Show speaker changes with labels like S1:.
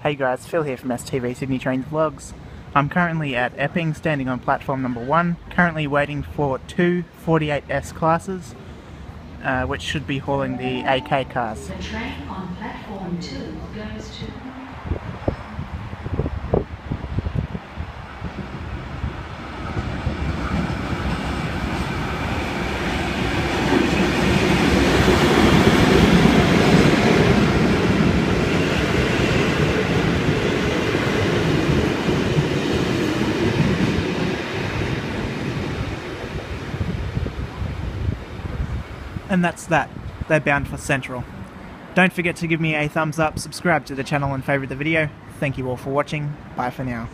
S1: Hey guys, Phil here from STV Sydney Trains Vlogs. I'm currently at Epping, standing on platform number 1, currently waiting for two 48S classes, which should be hauling the AK cars.
S2: The train on platform 2 goes to...
S1: And that's that. They're bound for Central. Don't forget to give me a thumbs up, subscribe to the channel and favourite the video. Thank you all for watching. Bye for now.